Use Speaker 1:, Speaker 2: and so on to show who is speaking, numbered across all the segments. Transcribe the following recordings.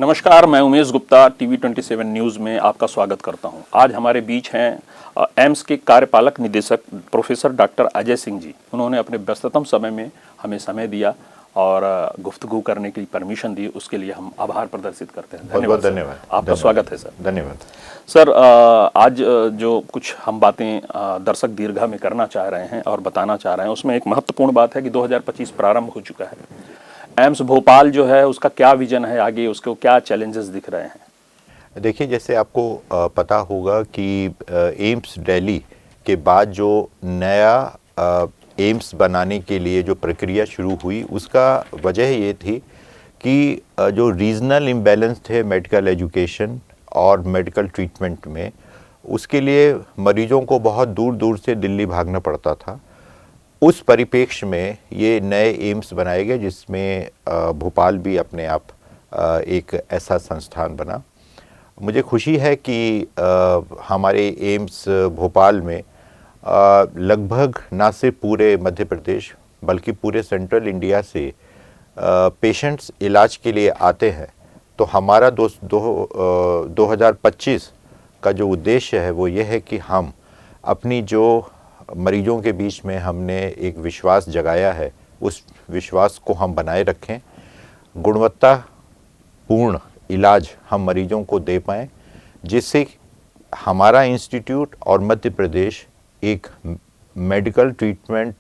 Speaker 1: नमस्कार, मैं Umesh Gupta TV 27 news में आपका स्वागत करता हूं। आज हमारे बीच हैं एम्स के कार्यपालक निदेशक प्रोफेसर डॉक्टर अजय सिंह जी। उन्होंने अपने व्यस्ततम समय में हमें समय दिया और गुफ्तगू करने की परमिशन दी, उसके लिए हम आभार प्रदर्शित करते हैं।
Speaker 2: धन्यवाद। धन्यवाद।
Speaker 1: आपका स्वागत है सर।
Speaker 2: धन्यवाद
Speaker 1: सर, आज जो कुछ हम बातें दर्शक दीर्घा में करना चाह रहे हैं और बताना चाह रहे हैं, उसमें एक महत्वपूर्ण बात है कि 2025 प्रारंभ हो चुका है। एम्स भोपाल जो है उसका क्या विजन है आगे, उसको क्या चैलेंजेस दिख रहे हैं?
Speaker 2: देखिए, जैसे आपको पता होगा कि एम्स दिल्ली के बाद जो नया एम्स बनाने के लिए जो प्रक्रिया शुरू हुई, उसका वजह ये थी कि जो रीजनल इम्बैलेंस थे मेडिकल एजुकेशन और मेडिकल ट्रीटमेंट में, उसके लिए मरीजों को बहुत दूर दूर से दिल्ली भागना पड़ता था। उस परिप्रेक्ष्य में ये नए एम्स बनाए गए, जिसमें भोपाल भी अपने आप एक ऐसा संस्थान बना। मुझे खुशी है कि हमारे एम्स भोपाल में लगभग न सिर्फ पूरे मध्य प्रदेश बल्कि पूरे सेंट्रल इंडिया से पेशेंट्स इलाज के लिए आते हैं। तो हमारा 2025 का जो उद्देश्य है वो ये है कि हम अपनी जो मरीजों के बीच में हमने एक विश्वास जगाया है, उस विश्वास को हम बनाए रखें, गुणवत्तापूर्ण इलाज हम मरीजों को दे पाएँ, जिससे हमारा इंस्टीट्यूट और मध्य प्रदेश एक मेडिकल ट्रीटमेंट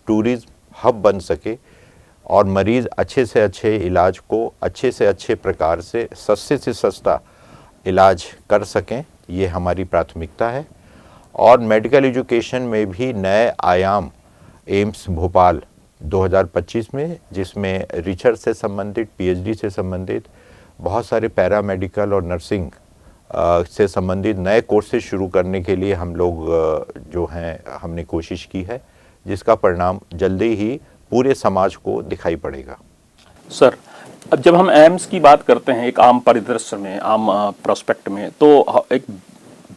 Speaker 2: टूरिज्म हब बन सके और मरीज़ अच्छे से अच्छे इलाज को अच्छे से अच्छे प्रकार से सस्ते से सस्ता इलाज कर सकें। ये हमारी प्राथमिकता है। और मेडिकल एजुकेशन में भी नए आयाम एम्स भोपाल 2025 में, जिसमें रिसर्च से संबंधित, पीएचडी से संबंधित बहुत सारे पैरामेडिकल और नर्सिंग से संबंधित नए कोर्सेज शुरू करने के लिए हम लोग जो हैं हमने कोशिश की है, जिसका परिणाम जल्दी ही पूरे समाज को दिखाई पड़ेगा।
Speaker 1: सर, अब जब हम एम्स की बात करते हैं एक आम परिदृश्य में, आम प्रोस्पेक्ट में, तो एक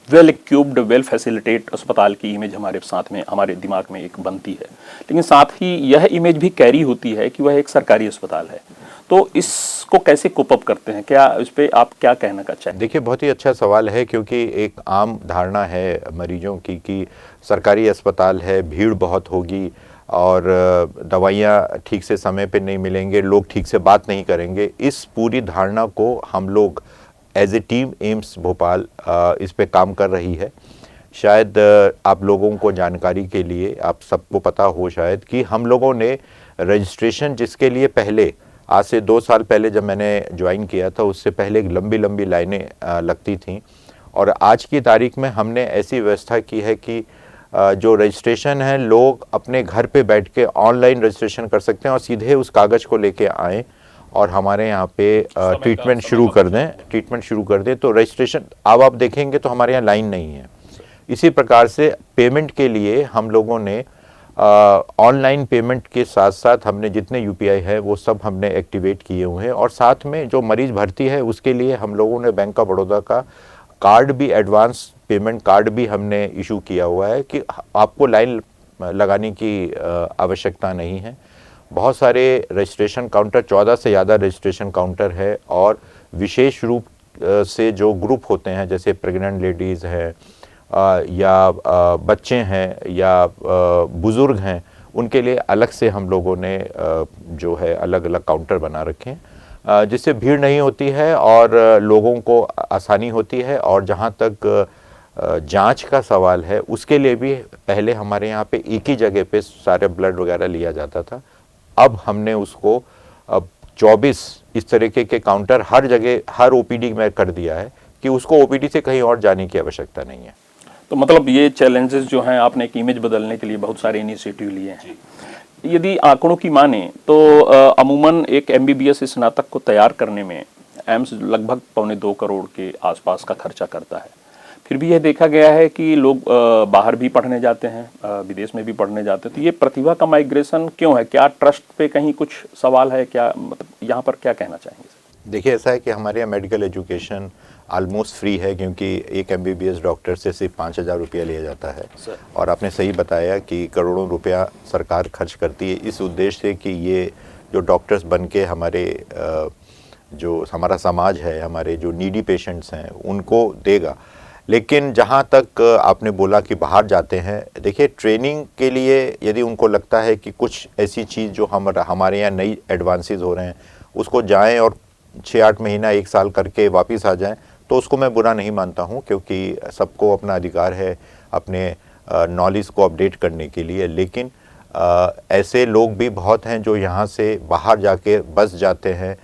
Speaker 1: वेल इक्विप्ड, वेल फैसिलिटेट अस्पताल की इमेज हमारे साथ में, हमारे दिमाग में एक बनती है। लेकिन साथ ही यह इमेज भी कैरी होती है कि वह एक सरकारी अस्पताल है। तो इसको कैसे कोप अप करते हैं? क्या इस पे आप क्या कहना चाहते हैं?
Speaker 2: देखिए, बहुत ही अच्छा सवाल है, क्योंकि एक आम धारणा है मरीजों की कि सरकारी अस्पताल है, भीड़ बहुत होगी और दवाइयाँ ठीक से समय पे नहीं मिलेंगे, लोग ठीक से बात नहीं करेंगे। इस पूरी धारणा को हम लोग as a team AIIMS Bhopal इस पे काम कर रही है। शायद आप लोगों को जानकारी के लिए, आप सबको पता हो शायद, कि हम लोगों ने रजिस्ट्रेशन, जिसके लिए पहले आज से 2 साल पहले जब मैंने ज्वाइन किया था, उससे पहले लंबी लंबी लाइनें लगती थीं, और आज की तारीख में हमने ऐसी व्यवस्था की है कि जो रजिस्ट्रेशन है, लोग अपने घर पे बैठ के ऑनलाइन रजिस्ट्रेशन कर सकते हैं और सीधे उस कागज़ को लेके आएँ और हमारे यहाँ पे ट्रीटमेंट शुरू कर दें। तो रजिस्ट्रेशन अब आप देखेंगे तो हमारे यहाँ लाइन नहीं है। इसी प्रकार से पेमेंट के लिए हम लोगों ने ऑनलाइन पेमेंट के साथ साथ हमने जितने यूपीआई है वो सब हमने एक्टिवेट किए हुए हैं, और साथ में जो मरीज़ भर्ती है उसके लिए हम लोगों ने बैंक ऑफ बड़ौदा का कार्ड भी, एडवांस पेमेंट कार्ड भी हमने इशू किया हुआ है कि आपको लाइन लगाने की आवश्यकता नहीं है। बहुत सारे रजिस्ट्रेशन काउंटर, 14 से ज़्यादा रजिस्ट्रेशन काउंटर है, और विशेष रूप से जो ग्रुप होते हैं, जैसे प्रेग्नेंट लेडीज़ हैं या बच्चे हैं या बुज़ुर्ग हैं, उनके लिए अलग से हम लोगों ने जो है अलग अलग काउंटर बना रखे हैं, जिससे भीड़ नहीं होती है और लोगों को आसानी होती है। और जहाँ तक जांच का सवाल है, उसके लिए भी पहले हमारे यहाँ पे एक ही जगह पे सारे ब्लड वगैरह लिया जाता था। अब हमने उसको 24 इस तरीके के काउंटर हर जगह, हर ओपीडी में कर दिया है कि उसको ओपीडी से कहीं और जाने की आवश्यकता नहीं है।
Speaker 1: तो मतलब ये चैलेंजेस जो हैं, आपने एक इमेज बदलने के लिए बहुत सारे इनिशिएटिव लिए हैं। यदि आंकड़ों की माने तो अमूमन एक एमबीबीएस स्नातक को तैयार करने में एम्स लगभग 1.25 करोड़ के आसपास का खर्चा करता है। फिर भी यह देखा गया है कि लोग बाहर भी पढ़ने जाते हैं, विदेश में भी पढ़ने जाते हैं। तो ये प्रतिभा का माइग्रेशन क्यों है? क्या ट्रस्ट पे कहीं कुछ सवाल है क्या? मतलब यहाँ पर क्या कहना चाहेंगे?
Speaker 2: देखिए, ऐसा है कि हमारे यहाँ मेडिकल एजुकेशन ऑलमोस्ट फ्री है, क्योंकि एक एमबीबीएस डॉक्टर से सिर्फ 5,000 रुपया लिया जाता है। और आपने सही बताया कि करोड़ों रुपया सरकार खर्च करती है इस उद्देश्य से कि ये जो डॉक्टर्स बन के हमारे जो हमारा समाज है, हमारे जो नीडी पेशेंट्स हैं उनको देगा। लेकिन जहाँ तक आपने बोला कि बाहर जाते हैं, देखिए ट्रेनिंग के लिए यदि उनको लगता है कि कुछ ऐसी चीज़ जो हमारे यहाँ नई एडवांसेस हो रहे हैं उसको जाएं और 6-8 महीना 1 साल करके वापस आ जाएं, तो उसको मैं बुरा नहीं मानता हूँ, क्योंकि सबको अपना अधिकार है अपने नॉलेज को अपडेट करने के लिए। लेकिन ऐसे लोग भी बहुत हैं जो यहाँ से बाहर जाके बस जाते हैं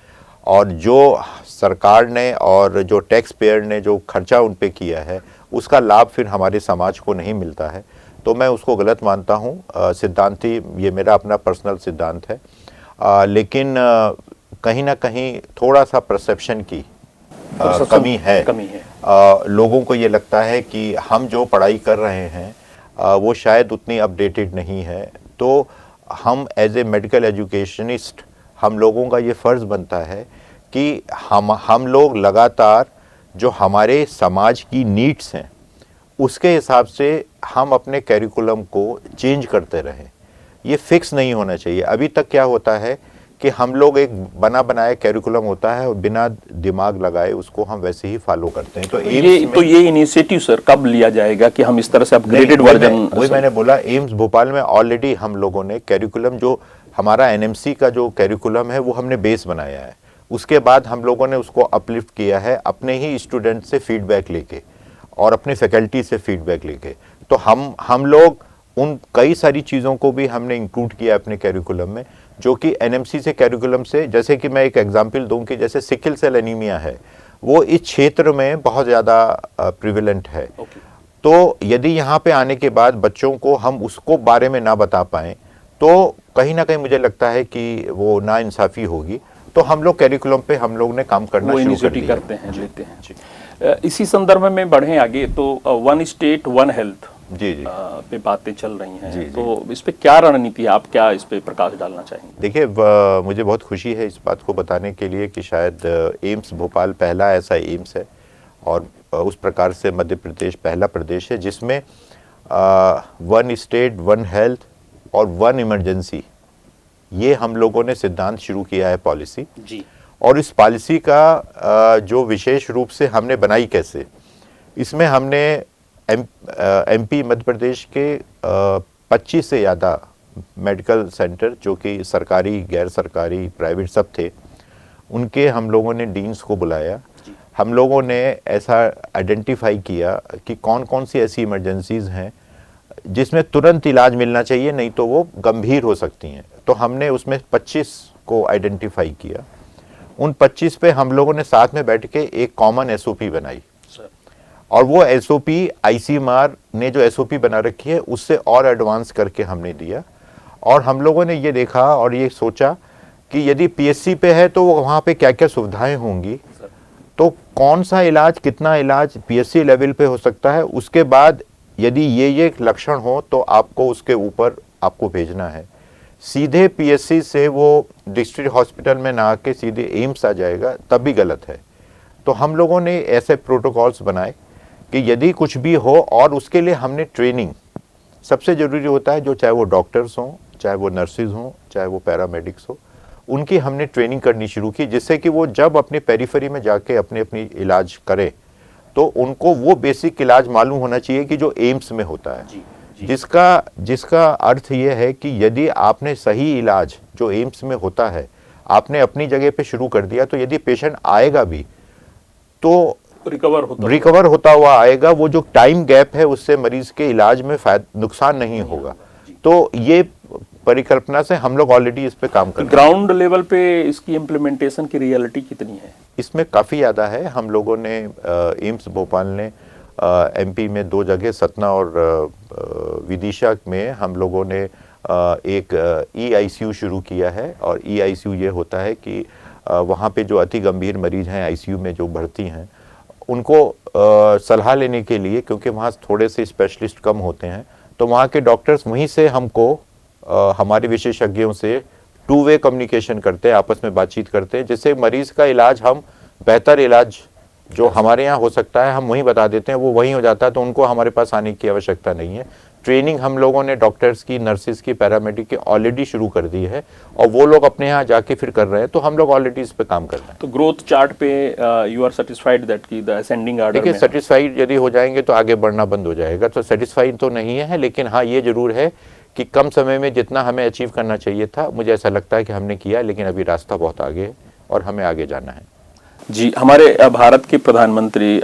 Speaker 2: और जो सरकार ने और जो टैक्स पेयर ने जो खर्चा उन पे किया है उसका लाभ फिर हमारे समाज को नहीं मिलता है, तो मैं उसको गलत मानता हूँ। सिद्धांती ये मेरा अपना पर्सनल सिद्धांत है। लेकिन कहीं ना कहीं थोड़ा सा परसेप्शन की कमी है। लोगों को ये लगता है कि हम जो पढ़ाई कर रहे हैं वो शायद उतनी अपडेटेड नहीं है, तो हम एज ए मेडिकल एजुकेशनिस्ट हम लोगों का ये फ़र्ज़ बनता है कि हम लोग लगातार जो हमारे समाज की नीड्स हैं उसके हिसाब से हम अपने कैरिकुलम को चेंज करते रहें। ये फिक्स नहीं होना चाहिए। अभी तक क्या होता है कि हम लोग एक बना बनाया कैरिकुलम होता है और बिना दिमाग लगाए उसको हम वैसे ही फॉलो करते हैं।
Speaker 1: तो ये इनिशिएटिव सर कब लिया जाएगा कि हम इस तरह से अपग्रेडेड वर्जन?
Speaker 2: वही मैंने बोला, एम्स भोपाल में ऑलरेडी हम लोगों ने कैरिकुलम, जो हमारा एनएमसी का जो कैरिकुलम है वो हमने बेस बनाया है। उसके बाद हम लोगों ने उसको अपलिफ्ट किया है अपने ही स्टूडेंट से फीडबैक लेके और अपने फैकल्टी से फीडबैक लेके। तो हम लोग उन कई सारी चीज़ों को भी हमने इंक्लूड किया अपने कैरिकुलम में, जो कि एनएमसी से कैरिकुलम से, जैसे कि मैं एक एग्जांपल दूं कि जैसे सिकल सेल एनीमिया है वो इस क्षेत्र में बहुत ज़्यादा प्रिवेलेंट है। तो यदि यहाँ पे आने के बाद बच्चों को हम उसको बारे में ना बता पाएँ तो कहीं ना कहीं मुझे लगता है कि वो नाइंसाफ़ी होगी। तो हम लोग कैरिकुलम पे हम लोग ने काम करना शुरू कर दिया।
Speaker 1: करते हैं, लेते हैं। इसी संदर्भ में बढ़ें आगे, तो वन स्टेट वन हेल्थ
Speaker 2: जी
Speaker 1: पे बातें चल रही हैं, तो इस पे क्या रणनीति है, आप क्या इस पे प्रकाश डालना चाहेंगे?
Speaker 2: देखिए, मुझे बहुत खुशी है इस बात को बताने के लिए कि शायद एम्स भोपाल पहला ऐसा एम्स है और उस प्रकार से मध्य प्रदेश पहला प्रदेश है जिसमें वन स्टेट वन हेल्थ और वन इमरजेंसी, ये हम लोगों ने सिद्धांत शुरू किया है पॉलिसी
Speaker 1: जी। और
Speaker 2: इस पॉलिसी का जो विशेष रूप से हमने बनाई कैसे, इसमें हमने एमपी मध्य प्रदेश के 25 से ज़्यादा मेडिकल सेंटर जो कि सरकारी, गैर सरकारी, प्राइवेट सब थे, उनके हम लोगों ने डीन्स को बुलाया। हम लोगों ने ऐसा आइडेंटिफाई किया कि कौन कौन सी ऐसी इमरजेंसीज़ हैं जिसमें तुरंत इलाज मिलना चाहिए, नहीं तो वो गंभीर हो सकती हैं। तो हमने उसमें 25 को आइडेंटिफाई किया। उन 25 पे हम लोगों ने साथ में बैठ के एक कॉमन एसओपी बनाई और वो एसओपी आईसीएमआर ने जो एसओपी बना रखी है उससे और एडवांस करके हमने दिया। और हम लोगों ने ये देखा और ये सोचा कि यदि पीएससी पे है तो वहाँ पे क्या क्या सुविधाएं होंगी, तो कौन सा इलाज, कितना इलाज पीएससी लेवल पे हो सकता है, उसके बाद यदि ये लक्षण हो तो आपको उसके ऊपर आपको भेजना है। सीधे पीएससी से वो डिस्ट्रिक्ट हॉस्पिटल में ना आके सीधे एम्स आ जाएगा, तब भी गलत है। तो हम लोगों ने ऐसे प्रोटोकॉल्स बनाए कि यदि कुछ भी हो, और उसके लिए हमने ट्रेनिंग, सबसे ज़रूरी होता है जो चाहे वो डॉक्टर्स हों, चाहे वो नर्सिज हों, चाहे वो पैरामेडिक्स हो, उनकी हमने ट्रेनिंग करनी शुरू की, जिससे कि वो जब अपने पेरिफेरी में जाके अपनी इलाज करें तो उनको वो बेसिक इलाज मालूम होना चाहिए कि जो एम्स में होता है। जी। जिसका अर्थ ये है कि यदि आपने सही इलाज जो एम्स में होता है आपने अपनी जगह पे शुरू कर दिया, तो यदि पेशेंट आएगा भी तो रिकवर होता हुआ आएगा। वो जो टाइम गैप है उससे मरीज के इलाज में नुकसान नहीं होगा। तो ये परिकल्पना से हम लोग ऑलरेडी इस पे काम कर रहे हैं।
Speaker 1: ग्राउंड लेवल पे इसकी इम्प्लीमेंटेशन की रियलिटी कितनी है?
Speaker 2: इसमें काफ़ी ज़्यादा है। हम लोगों ने एम्स भोपाल ने एमपी में 2 जगह, सतना और विदिशा में हम लोगों ने एक ईआईसीयू शुरू किया है। और ईआईसीयू ये होता है कि वहाँ पे जो अति गंभीर मरीज हैं आईसीयू में जो भर्ती हैं उनको सलाह लेने के लिए, क्योंकि वहाँ थोड़े से स्पेशलिस्ट कम होते हैं, तो वहाँ के डॉक्टर्स वहीं से हमको हमारे विशेषज्ञों से 2 वे कम्युनिकेशन करते हैं, आपस में बातचीत करते हैं, जिससे मरीज का इलाज हम बेहतर इलाज जो हमारे यहाँ हो सकता है हम वहीं बता देते हैं, वो वहीं हो जाता है, तो उनको हमारे पास आने की आवश्यकता नहीं है। ट्रेनिंग हम लोगों ने डॉक्टर्स की, नर्सेज की, पैरामेडिक की ऑलरेडी शुरू कर दी है और वो लोग अपने यहाँ जाके फिर कर रहे हैं, तो हम लोग ऑलरेडी इस पे काम कर रहे हैं।
Speaker 1: तो ग्रोथ चार्ट पे यू आर सेटिस्फाइड दैट की द असेंडिंग ऑर्डर
Speaker 2: देखिए,
Speaker 1: में
Speaker 2: सेटिस्फाइड यदि हो जाएंगे तो आगे बढ़ना बंद हो जाएगा, तो सेटिस्फाइड तो नहीं है, लेकिन हाँ ये जरूर है कि कम समय में जितना हमें अचीव करना चाहिए था, मुझे ऐसा लगता है कि हमने किया, लेकिन अभी रास्ता बहुत आगे है और हमें आगे जाना है।
Speaker 1: जी, हमारे भारत के प्रधानमंत्री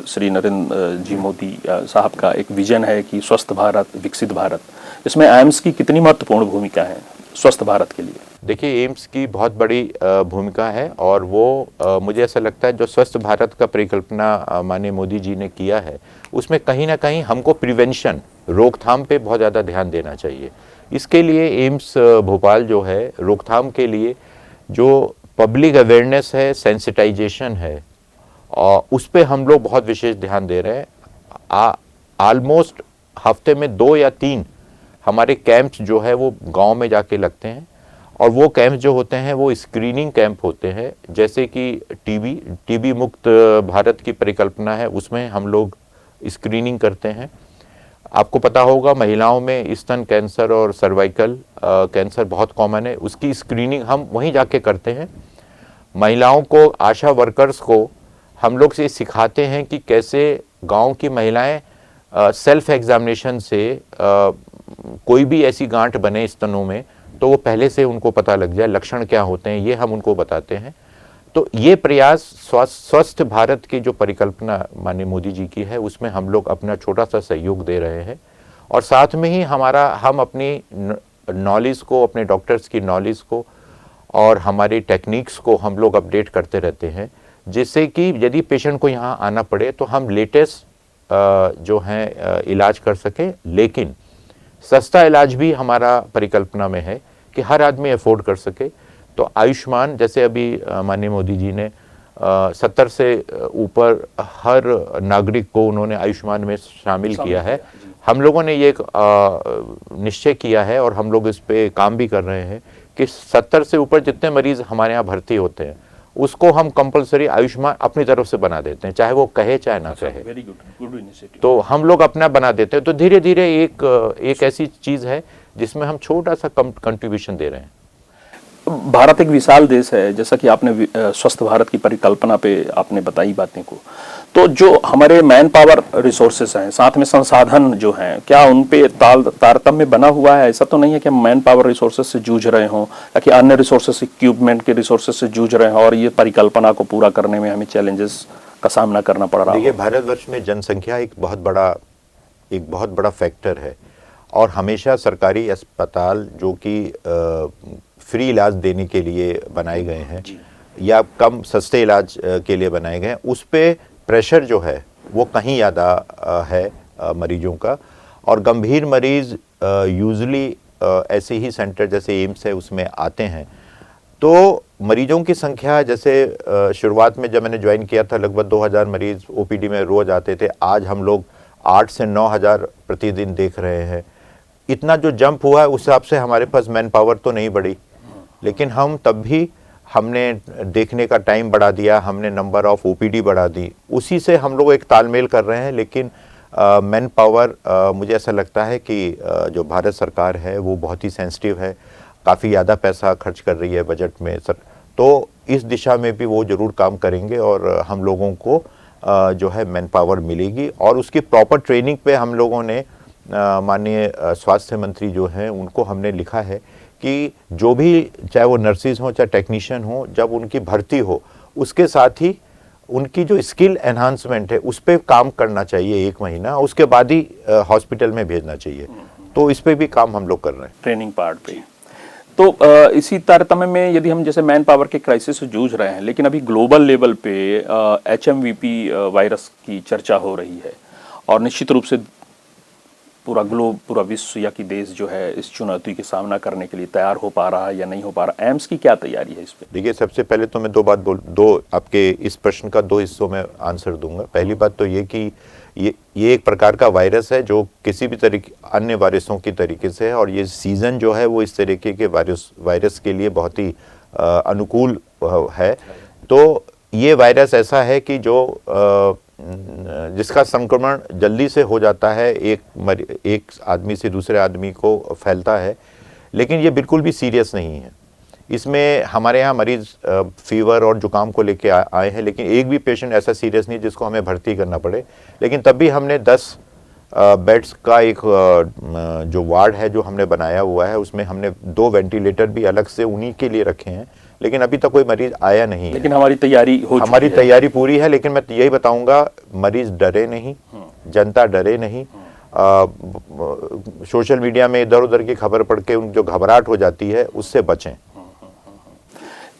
Speaker 1: श्री नरेंद्र जी मोदी साहब का एक विजन है कि स्वस्थ भारत विकसित भारत, इसमें एम्स की कितनी महत्वपूर्ण भूमिका है स्वस्थ भारत के लिए?
Speaker 2: देखिए, एम्स की बहुत बड़ी भूमिका है और वो मुझे ऐसा लगता है जो स्वस्थ भारत का परिकल्पना माननीय मोदी जी ने किया है, उसमें कहीं ना कहीं हमको प्रिवेंशन, रोकथाम पे बहुत ज़्यादा ध्यान देना चाहिए। इसके लिए एम्स भोपाल जो है, रोकथाम के लिए जो पब्लिक अवेयरनेस है, सेंसिटाइजेशन है, और उस पे हम लोग बहुत विशेष ध्यान दे रहे हैं। ऑलमोस्ट हफ्ते में 2 या 3 हमारे कैंप्स जो है वो गांव में जाके लगते हैं, और वो कैंप्स जो होते हैं वो स्क्रीनिंग कैंप होते हैं। जैसे कि टीबी मुक्त भारत की परिकल्पना है, उसमें हम लोग स्क्रीनिंग करते हैं। आपको पता होगा महिलाओं में स्तन कैंसर और सर्वाइकल कैंसर बहुत कॉमन है, उसकी स्क्रीनिंग हम वहीं जाके करते हैं। महिलाओं को, आशा वर्कर्स को हम लोग से सिखाते हैं कि कैसे गांव की महिलाएं सेल्फ एग्जामिनेशन से कोई भी ऐसी गांठ बने स्तनों में तो वो पहले से उनको पता लग जाए, लक्षण क्या होते हैं ये हम उनको बताते हैं। तो ये प्रयास स्वस्थ भारत की जो परिकल्पना माननीय मोदी जी की है, उसमें हम लोग अपना छोटा सा सहयोग दे रहे हैं, और साथ में ही हम अपनी नॉलेज को, अपने डॉक्टर्स की नॉलेज को और हमारी टेक्निक्स को हम लोग अपडेट करते रहते हैं, जिससे कि यदि पेशेंट को यहाँ आना पड़े तो हम लेटेस्ट जो हैं इलाज कर सकें। लेकिन सस्ता इलाज भी हमारा परिकल्पना में है कि हर आदमी अफोर्ड कर सके। तो आयुष्मान, जैसे अभी माननीय मोदी जी ने 70 से ऊपर हर नागरिक को उन्होंने आयुष्मान में शामिल किया है। हम लोगों ने ये एक निश्चय किया है और हम लोग इस पे काम भी कर रहे हैं कि 70 से ऊपर जितने मरीज हमारे यहाँ भर्ती होते हैं उसको हम कंपलसरी आयुष्मान अपनी तरफ से बना देते हैं, चाहे वो कहे चाहे ना कहे।
Speaker 1: Very good initiative.
Speaker 2: तो हम लोग अपना बना देते हैं। तो धीरे धीरे एक ऐसी चीज है जिसमें हम छोटा सा कंट्रीब्यूशन दे रहे हैं।
Speaker 1: भारत एक विशाल देश है, जैसा कि आपने स्वस्थ भारत की परिकल्पना पे आपने बताई बातें को, तो जो हमारे मैन पावर रिसोर्सेस हैं, साथ में संसाधन जो हैं, क्या उन पे तारतम्य बना हुआ है? ऐसा तो नहीं है कि हम मैन पावर रिसोर्सेस से जूझ रहे हों या कि अन्य रिसोर्सेस, इक्विपमेंट के रिसोर्सेस से जूझ रहे हों और ये परिकल्पना को पूरा करने में हमें चैलेंजेस का सामना करना पड़ रहा है?
Speaker 2: देखिए, भारतवर्ष में जनसंख्या एक बहुत बड़ा फैक्टर है, और हमेशा सरकारी अस्पताल जो कि फ्री इलाज देने के लिए बनाए गए हैं या कम सस्ते इलाज के लिए बनाए गए हैं, उस पे प्रेशर जो है वो कहीं ज़्यादा है मरीजों का। और गंभीर मरीज यूजुअली ऐसे ही सेंटर जैसे एम्स है उसमें आते हैं। तो मरीजों की संख्या, जैसे शुरुआत में जब मैंने ज्वाइन किया था लगभग 2000 मरीज ओपीडी में रोज आते थे, आज हम लोग 8 से 9000 प्रतिदिन देख रहे हैं। इतना जो जंप हुआ है उस हिसाब से हमारे पास मैन पावर तो नहीं बढ़ी, लेकिन हम तब भी हमने देखने का टाइम बढ़ा दिया, हमने नंबर ऑफ ओपीडी बढ़ा दी, उसी से हम लोग एक तालमेल कर रहे हैं। लेकिन मैन पावर मुझे ऐसा लगता है कि जो भारत सरकार है वो बहुत ही सेंसिटिव है, काफ़ी ज़्यादा पैसा खर्च कर रही है बजट में सर। तो इस दिशा में भी वो ज़रूर काम करेंगे और हम लोगों को जो है मैन पावर मिलेगी, और उसकी प्रॉपर ट्रेनिंग पे हम लोगों ने माननीय स्वास्थ्य मंत्री जो हैं उनको हमने लिखा है कि जो भी, चाहे वो नर्सिस हो चाहे टेक्नीशियन हो, जब उनकी भर्ती हो उसके साथ ही उनकी जो स्किल एनहांसमेंट है उस पर काम करना चाहिए 1 महीना, उसके बाद ही हॉस्पिटल में भेजना चाहिए। तो इस पे भी काम हम लोग कर रहे हैं,
Speaker 1: ट्रेनिंग पार्ट पे। तो इसी तारतम्य में यदि हम जैसे मैन पावर के क्राइसिस से जूझ रहे हैं, लेकिन अभी ग्लोबल लेवल पे HMVP वायरस की चर्चा हो रही है, और निश्चित रूप से पूरा विश्व या कि देश जो है इस चुनौती के सामना करने के लिए तैयार हो पा रहा है या नहीं हो पा रहा। एम्स की क्या तैयारी है इस पे?
Speaker 2: देखिए, सबसे पहले तो मैं आपके इस प्रश्न का 2 हिस्सों में आंसर दूंगा। पहली बात तो ये कि ये एक प्रकार का वायरस है जो किसी भी तरीके अन्य वायरसों की तरीके से है, और ये सीजन जो है वो इस तरीके के वायरस के लिए बहुत ही अनुकूल है। तो ये वायरस ऐसा है कि जो जिसका संक्रमण जल्दी से हो जाता है, एक आदमी से दूसरे आदमी को फैलता है, लेकिन ये बिल्कुल भी सीरियस नहीं है। इसमें हमारे यहाँ मरीज़ फीवर और जुकाम को लेके आए हैं, लेकिन एक भी पेशेंट ऐसा सीरियस नहीं जिसको हमें भर्ती करना पड़े। लेकिन तब भी हमने 10 बेड्स का एक जो वार्ड है जो हमने बनाया हुआ है, उसमें हमने 2 वेंटिलेटर भी अलग से उन्हीं के लिए रखे हैं, लेकिन अभी तक कोई मरीज आया नहीं है।
Speaker 1: लेकिन हमारी तैयारी हो चुकी है।
Speaker 2: हमारी तैयारी पूरी है, लेकिन मैं यही बताऊंगा, मरीज डरे नहीं, जनता डरे नहीं। सोशल मीडिया में इधर उधर की खबर पढ़ के जो घबराहट हो जाती है उससे बचें।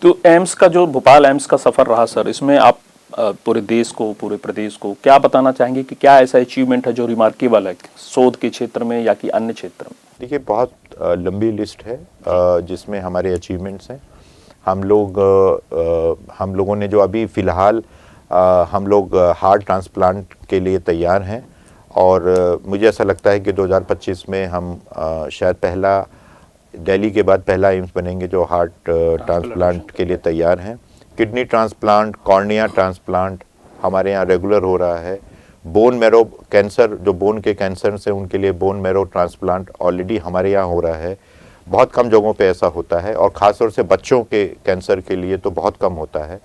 Speaker 1: तो एम्स का जो भोपाल एम्स का सफर रहा सर, इसमें आप पूरे देश को, पूरे प्रदेश को क्या बताना चाहेंगे कि क्या ऐसा अचीवमेंट है जो रिमार्केबल है शोध के क्षेत्र में या कि अन्य क्षेत्र में? देखिए,
Speaker 2: बहुत लंबी लिस्ट है जिसमें हमारे अचीवमेंट्स हैं। हम लोगों ने जो अभी फ़िलहाल हम लोग हार्ट ट्रांसप्लांट के लिए तैयार हैं, और मुझे ऐसा लगता है कि 2025 में हम शायद दिल्ली के बाद पहला एम्स बनेंगे जो हार्ट ट्रांसप्लांट के लिए तैयार हैं। किडनी ट्रांसप्लांट, कॉर्निया ट्रांसप्लांट हमारे यहाँ रेगुलर हो रहा है। बोन मैरो कैंसर, जो बोन के कैंसर से उनके लिए बोन मैरो ट्रांसप्लांट ऑलरेडी हमारे यहाँ हो रहा है। बहुत कम जगहों पे ऐसा होता है, और ख़ास तौर से बच्चों के कैंसर के लिए तो बहुत कम होता है,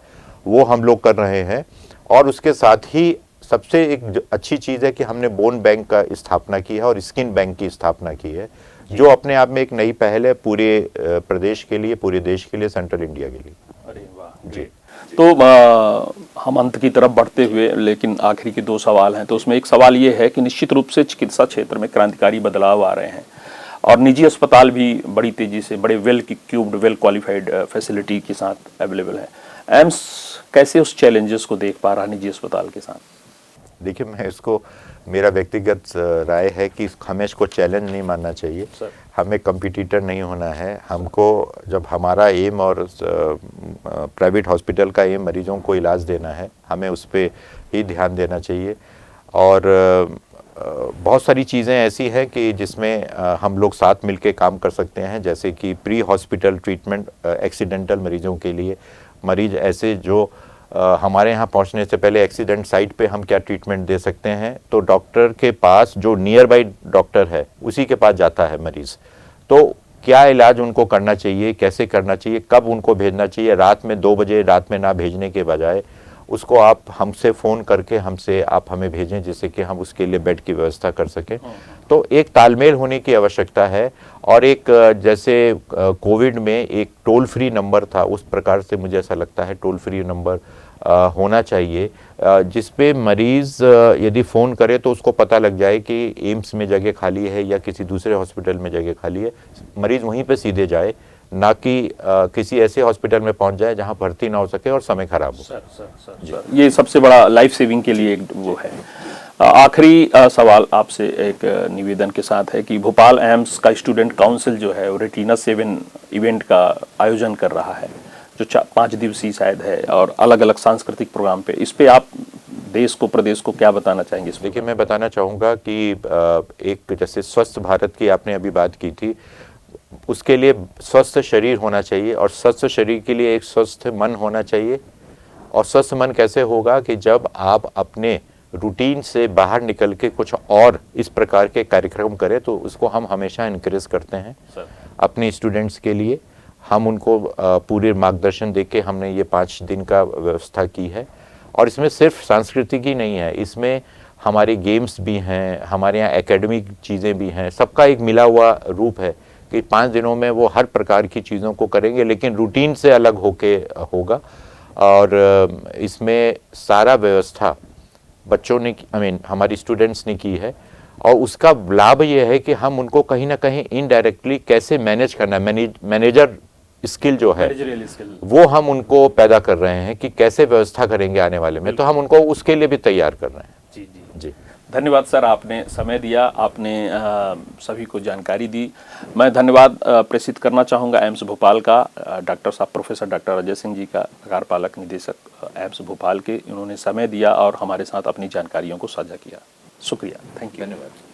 Speaker 2: वो हम लोग कर रहे हैं। और उसके साथ ही सबसे एक अच्छी चीज़ है कि हमने बोन बैंक का स्थापना की है और स्किन बैंक की स्थापना की है, जो अपने आप में एक नई पहल है पूरे प्रदेश के लिए, पूरे देश के लिए, सेंट्रल इंडिया के लिए।
Speaker 1: अरे वाह जी। तो हम अंत की तरफ बढ़ते हुए, लेकिन आखिरी के 2 सवाल हैं। तो उसमें एक सवाल ये है कि निश्चित रूप से चिकित्सा क्षेत्र में क्रांतिकारी बदलाव आ रहे हैं, और निजी अस्पताल भी बड़ी तेजी से, बड़े well equipped, well qualified facility के साथ अवेलेबल है। एम्स कैसे उस चैलेंजेस को देख पा रहा है निजी अस्पताल के साथ?
Speaker 2: देखिए, मैं इसको, मेरा व्यक्तिगत राय है कि हमें इसको चैलेंज नहीं मानना चाहिए, हमें कंपटीटर नहीं होना है। हमको, जब हमारा एम और प्राइवेट हॉस्पिटल का एम मरीजों को इलाज देना है, हमें उस पर ही ध्यान देना चाहिए। और बहुत सारी चीज़ें ऐसी हैं कि जिसमें हम लोग साथ मिलके काम कर सकते हैं, जैसे कि प्री हॉस्पिटल ट्रीटमेंट एक्सीडेंटल मरीजों के लिए, मरीज ऐसे जो हमारे यहाँ पहुँचने से पहले एक्सीडेंट साइट पे हम क्या ट्रीटमेंट दे सकते हैं, तो डॉक्टर के पास, जो नियर बाई डॉक्टर है उसी के पास जाता है मरीज़, तो क्या इलाज उनको करना चाहिए, कैसे करना चाहिए, कब उनको भेजना चाहिए, रात में 2 बजे रात में ना भेजने के बजाय उसको आप हमसे फ़ोन करके आप हमें भेजें, जिससे कि हम उसके लिए बेड की व्यवस्था कर सकें। तो एक तालमेल होने की आवश्यकता है, और एक जैसे कोविड में एक टोल फ्री नंबर था, उस प्रकार से मुझे ऐसा लगता है टोल फ्री नंबर होना चाहिए, जिस पे मरीज़ यदि फ़ोन करे तो उसको पता लग जाए कि एम्स में जगह खाली है या किसी दूसरे हॉस्पिटल में जगह खाली है, मरीज़ वहीं पे सीधे जाए, ना कि किसी ऐसे हॉस्पिटल में पहुंच जाए जहां भर्ती ना हो सके और समय खराब हो।
Speaker 1: सर, ये सबसे बड़ा लाइफ सेविंग के लिए एक वो है। आखिरी सवाल आपसे एक निवेदन के साथ है कि भोपाल एम्स का स्टूडेंट काउंसिल जो है वो रेटिना 7 इवेंट का आयोजन कर रहा है, जो 5 दिवसीय शायद है, और अलग अलग सांस्कृतिक प्रोग्राम पे, इस पे आप देश को, प्रदेश को क्या बताना चाहेंगे?
Speaker 2: देखिए, मैं बताना चाहूँगा कि एक जैसे स्वस्थ भारत की आपने अभी बात की थी, उसके लिए स्वस्थ शरीर होना चाहिए, और स्वस्थ शरीर के लिए एक स्वस्थ मन होना चाहिए। और स्वस्थ मन कैसे होगा कि जब आप अपने रूटीन से बाहर निकल के कुछ और इस प्रकार के कार्यक्रम करें, तो उसको हम हमेशा इनकरेज करते हैं अपने स्टूडेंट्स के लिए। हम उनको पूरे मार्गदर्शन देके हमने ये 5 दिन का व्यवस्था की है, और इसमें सिर्फ सांस्कृतिक ही नहीं है, इसमें हमारे गेम्स भी हैं, हमारे यहाँ एकेडमिक चीज़ें भी हैं, सबका एक मिला हुआ रूप है कि 5 दिनों में वो हर प्रकार की चीज़ों को करेंगे, लेकिन रूटीन से अलग होके होगा। और इसमें सारा व्यवस्था बच्चों ने, हमारी स्टूडेंट्स ने की है, और उसका लाभ ये है कि हम उनको कहीं ना कहीं इनडायरेक्टली कैसे मैनेज करना है, मैनेजर स्किल जो है वो हम उनको पैदा कर रहे हैं कि कैसे व्यवस्था करेंगे आने वाले में, तो हम उनको उसके लिए भी तैयार कर रहे हैं।
Speaker 1: जी जी जी, धन्यवाद सर, आपने समय दिया, आपने सभी को जानकारी दी। मैं धन्यवाद प्रेषित करना चाहूँगा एम्स भोपाल का, डॉक्टर साहब, प्रोफेसर डॉक्टर अजय सिंह जी का, कार्यपालक निदेशक एम्स भोपाल के। इन्होंने समय दिया और हमारे साथ अपनी जानकारियों को साझा किया। शुक्रिया, थैंक यू, धन्यवाद।